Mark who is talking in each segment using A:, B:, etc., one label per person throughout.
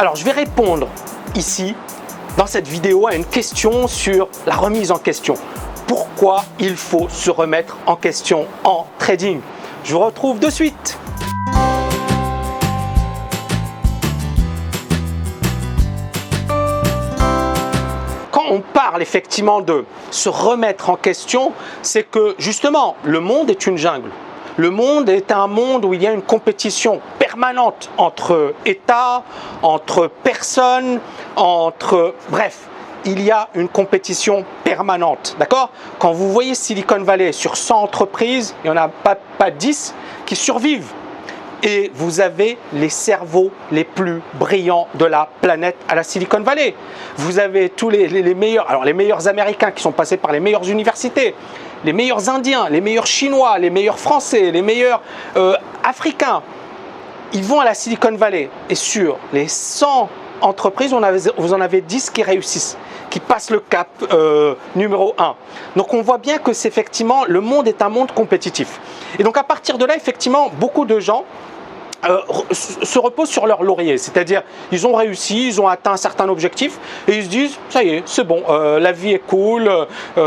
A: Alors, je vais répondre ici, dans cette vidéo, à une question sur la remise en question. Pourquoi il faut se remettre en question en trading? Je vous retrouve de suite. Quand on parle effectivement de se remettre en question, c'est que justement, le monde est une jungle. Le monde est un monde où il y a une compétition permanente entre États, entre personnes, bref, il y a une compétition permanente, d'accord? Quand vous voyez Silicon Valley sur 100 entreprises, il n'y en a pas 10 qui survivent. Et vous avez les cerveaux les plus brillants de la planète à la Silicon Valley. Vous avez tous les meilleurs, alors les meilleurs Américains qui sont passés par les meilleures universités, les meilleurs Indiens, les meilleurs Chinois, les meilleurs Français, les meilleurs Africains. Ils vont à la Silicon Valley et sur les 100 entreprises, vous en avez 10 qui réussissent, qui passent le cap numéro 1. Donc on voit bien que c'est effectivement, le monde est un monde compétitif. Et donc à partir de là, effectivement, beaucoup de gens se reposent sur leur laurier, c'est-à-dire ils ont réussi, ils ont atteint un certain objectif et ils se disent ça y est, c'est bon, la vie est cool,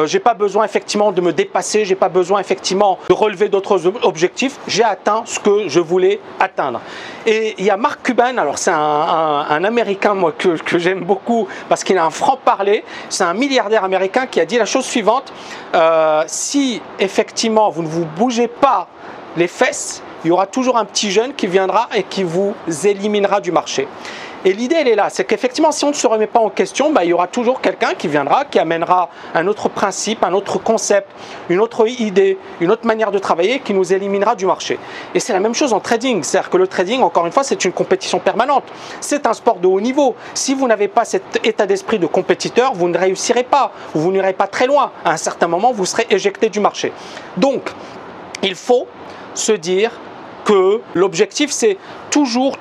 A: j'ai pas besoin effectivement de me dépasser, j'ai pas besoin effectivement de relever d'autres objectifs, j'ai atteint ce que je voulais atteindre. Et il y a Mark Cuban, alors c'est un Américain moi que j'aime beaucoup parce qu'il a un franc-parler, c'est un milliardaire américain qui a dit la chose suivante, si effectivement vous ne vous bougez pas les fesses, il y aura toujours un petit jeune qui viendra et qui vous éliminera du marché. Et l'idée, elle est là, c'est qu'effectivement, si on ne se remet pas en question, il y aura toujours quelqu'un qui viendra, qui amènera un autre principe, un autre concept, une autre idée, une autre manière de travailler qui nous éliminera du marché. Et c'est la même chose en trading, c'est-à-dire que le trading, encore une fois, c'est une compétition permanente. C'est un sport de haut niveau. Si vous n'avez pas cet état d'esprit de compétiteur, vous ne réussirez pas, ou vous n'irez pas très loin. À un certain moment, vous serez éjecté du marché. Donc, il faut se dire que l'objectif, c'est toujours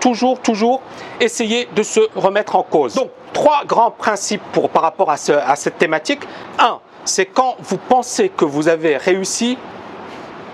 A: essayer de se remettre en cause. Donc, 3 grands principes par rapport à cette thématique. 1, c'est quand vous pensez que vous avez réussi,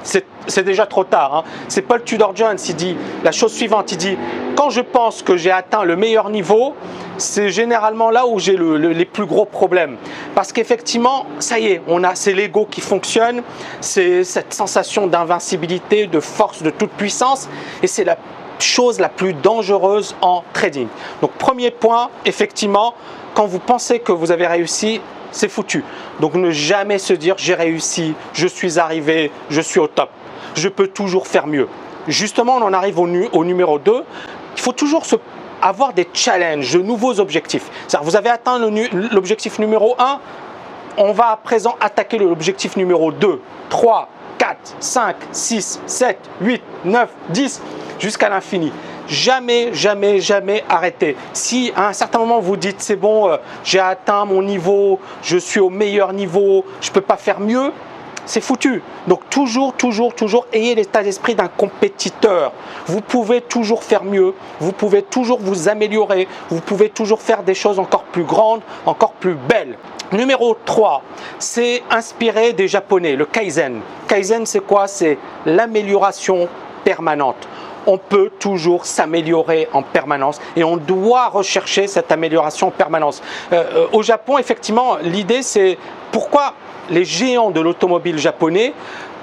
A: c'est déjà trop tard. Hein. C'est Paul Tudor Jones, il dit la chose suivante, il dit « Quand je pense que j'ai atteint le meilleur niveau, c'est généralement là où j'ai les plus gros problèmes. » Parce qu'effectivement, ça y est, c'est l'ego qui fonctionne, c'est cette sensation d'invincibilité, de force, de toute puissance, et c'est la chose la plus dangereuse en trading. Donc premier point, effectivement, quand vous pensez que vous avez réussi, c'est foutu. Donc ne jamais se dire j'ai réussi, je suis arrivé, je suis au top. Je peux toujours faire mieux. Justement, on en arrive au numéro 2. Il faut toujours avoir des challenges, de nouveaux objectifs. C'est-à-dire, vous avez atteint l'objectif numéro 1, on va à présent attaquer l'objectif numéro 2, 3, 4, 5, 6, 7, 8, 9, 10, jusqu'à l'infini. Jamais arrêter. Si à un certain moment vous dites c'est bon, j'ai atteint mon niveau, je suis au meilleur niveau, je ne peux pas faire mieux, c'est foutu. Donc toujours ayez l'état d'esprit d'un compétiteur. Vous pouvez toujours faire mieux, vous pouvez toujours vous améliorer, vous pouvez toujours faire des choses encore plus grandes, encore plus belles. Numéro 3, c'est inspirer des Japonais, le Kaizen. Kaizen, c'est quoi? C'est l'amélioration permanente. On peut toujours s'améliorer en permanence et on doit rechercher cette amélioration en permanence. Au Japon, effectivement, l'idée c'est pourquoi les géants de l'automobile japonais,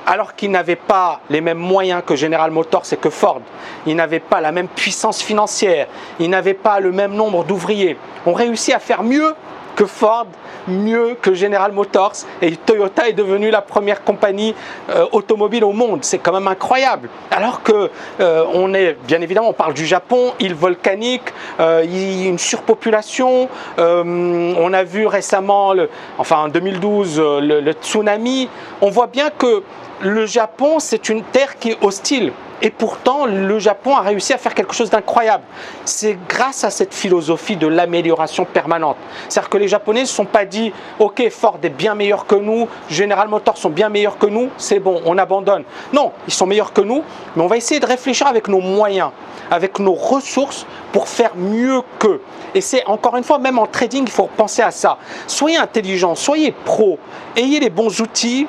A: alors qu'ils n'avaient pas les mêmes moyens que General Motors et que Ford, ils n'avaient pas la même puissance financière, ils n'avaient pas le même nombre d'ouvriers, ont réussi à faire mieux que Ford, mieux que General Motors, et Toyota est devenue la première compagnie automobile au monde. C'est quand même incroyable. Alors que bien évidemment, on parle du Japon, île volcanique, une surpopulation. On a vu récemment, en 2012, le tsunami. On voit bien que le Japon, c'est une terre qui est hostile. Et pourtant, le Japon a réussi à faire quelque chose d'incroyable. C'est grâce à cette philosophie de l'amélioration permanente. C'est-à-dire que les Japonais ne se sont pas dit « Ok, Ford est bien meilleur que nous, General Motors sont bien meilleurs que nous, c'est bon, on abandonne. » Non, ils sont meilleurs que nous, mais on va essayer de réfléchir avec nos moyens, avec nos ressources pour faire mieux qu'eux. Et c'est encore une fois, même en trading, il faut penser à ça. Soyez intelligent, soyez pro, ayez les bons outils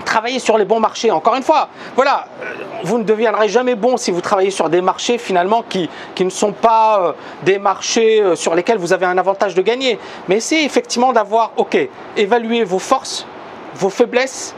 A: travailler sur les bons marchés. Encore une fois, voilà, vous ne deviendrez jamais bon si vous travaillez sur des marchés finalement qui ne sont pas des marchés sur lesquels vous avez un avantage de gagner. Mais essayez effectivement d'avoir, ok, évaluez vos forces, vos faiblesses,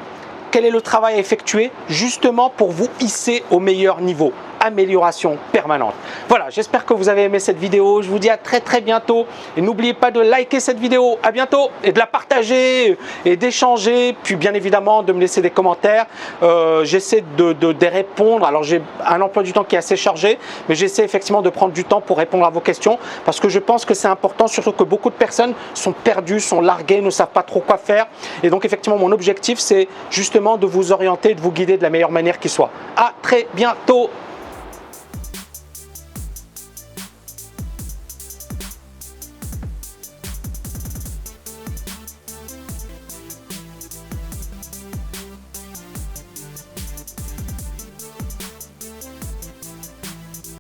A: quel est le travail à effectuer justement pour vous hisser au meilleur niveau. Amélioration permanente. Voilà, j'espère que vous avez aimé cette vidéo. Je vous dis à très bientôt. Et n'oubliez pas de liker cette vidéo. À bientôt. Et de la partager et d'échanger. Puis bien évidemment de me laisser des commentaires. J'essaie de répondre. Alors j'ai un emploi du temps qui est assez chargé. Mais j'essaie effectivement de prendre du temps pour répondre à vos questions. Parce que je pense que c'est important. Surtout que beaucoup de personnes sont perdues, sont larguées, ne savent pas trop quoi faire. Et donc effectivement mon objectif c'est justement de vous orienter, de vous guider de la meilleure manière qui soit. À très bientôt.